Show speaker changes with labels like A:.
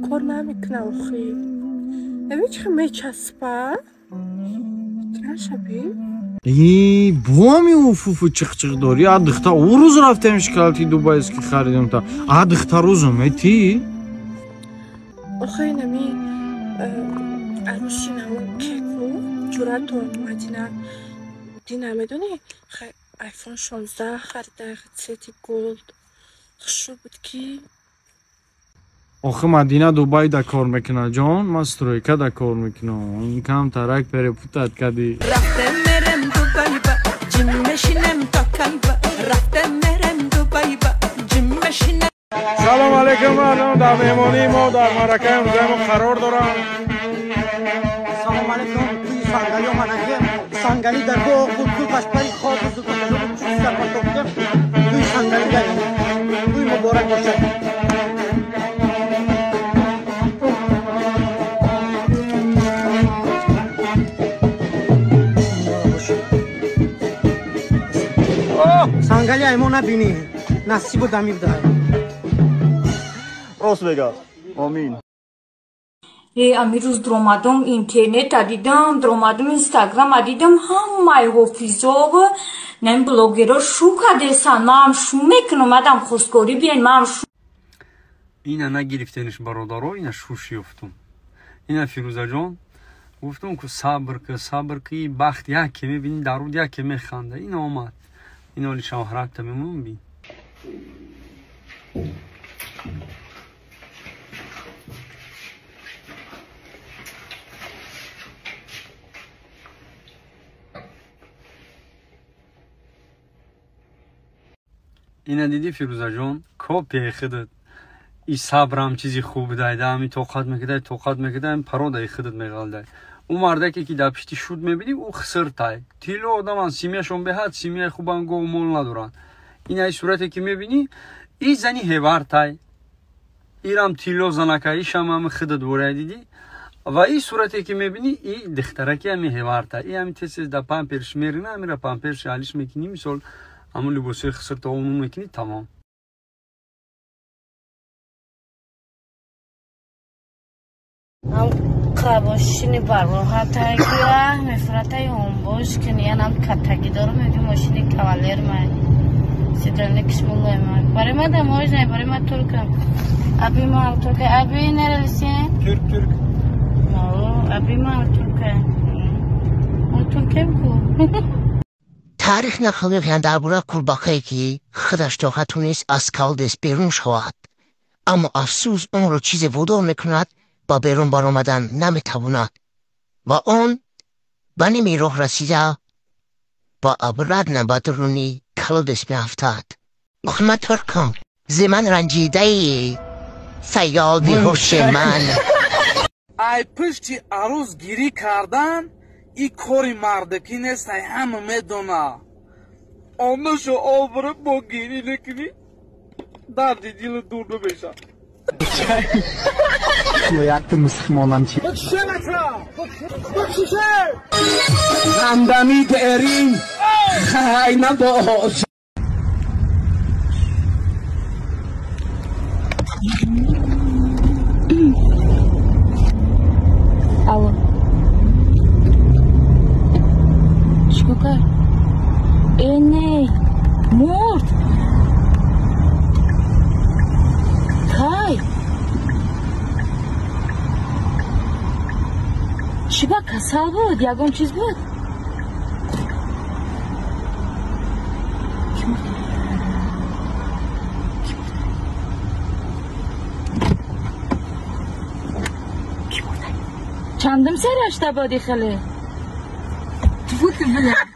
A: کار نمیکنه آخی اوی چه میچسبه شبی؟
B: بوامی اوفوفو چق داری ادختا او روز رفتم شکلتی دوبای است که خریدم تا ادختا روزم تی
A: آخه نمی عروسی نمون کیکو جورت تو مدینه دینا میدونی آیفون 16 خریده سیتی گولد خوشو بود کی
B: آخه مدینه دوبای دا کار میکنه جان من سترویکا دا کار میکنم این کم ترک پره پوتت کدی
C: رفتم مرم دوبای با جیم مشینم تا کلبا رفتم مرم دوبای با جیم مشینم
B: سلام علیکم مردم در مهمانی ما در مرکه امروزه ما قرار دارم
D: سلام علیکم توی سنگلی آمدیم سنگلی در گاه بود توی پشپری خواب بود توی سنگلی داریم توی مبارک باشه سنگلی ایمو نبینی نصیب و دمیر داره
B: راست بگه آمین
E: امروز درآمدم اینترنت دیدم درآمدم اینستاگرام دیدم همه حافظا و نم بلاگرها شو کردن من شو میکنم آدم خودکاری بیان من شو
F: اینا نگرفتنش برادرها اینا شوشی افتم اینا فیروزه جان گفتم که صبر که بخت یکی میبینی درود یکی میخنده این آمد این حالی شوهرک تمیمون بین اینا دیدی فیروزه جان کپی خودت ای صبرم چیزی خوب دایده همی توقت میکده این پرودای خودت میغلده او مرده که در پشتی شود میبینی او خسر تای تیلو آدم هن سیمیشون بهد سیمیه خوبن گو مول ندارن این ای صورتی که میبینی ای زنی هیور تای ایرم تیلو زنکه ایش هم خودت بوره دیدی و ای صورتی که میبینی ای دخترکی همی هیور تای ای همی تسیز در پمپرش میرینه همی را پمپرش حالیش میکنی مثال همون لباسه خسر تا اونو میکنی تمام
G: ماشین براحت که مفرطای همبوش کنی هم کتگی دارم میگه ماشین کاولر من سیدرنی کشمولای من برای ما دماغ نه برای ما ترکم ابی ما ترک ابی نرسین
B: ترک
G: ابی ما ترکه اون ترکه بگو
H: تاریخ نخواهی درباره کورباخه‌ای که خودش طاقت نیست از کالدش بیرون شود اما افسوس اون رو چیز وادار میکند با بیرون برآمدن نمیتواند و اون به نیمی راه رسیده با ابرد نبادرونی کالدش میافتد من ترکم زمن رنجیده ای سیال بیهوش من
I: ای پشتی عروس گیری کردن ای کاری مردکی نیست ای همه میدونه آنشو آوره با گیری نکنی دردی دیل دور نمیشه
D: شویت مسلمانم چی
I: بکشه نکرا بکشه
D: همدمی داریم خیلی نباش
G: الو چیکار کرد نه مرد کای چی با کسل بود یکم چیز بود چندم سرش تبادی خلی تو بود که بله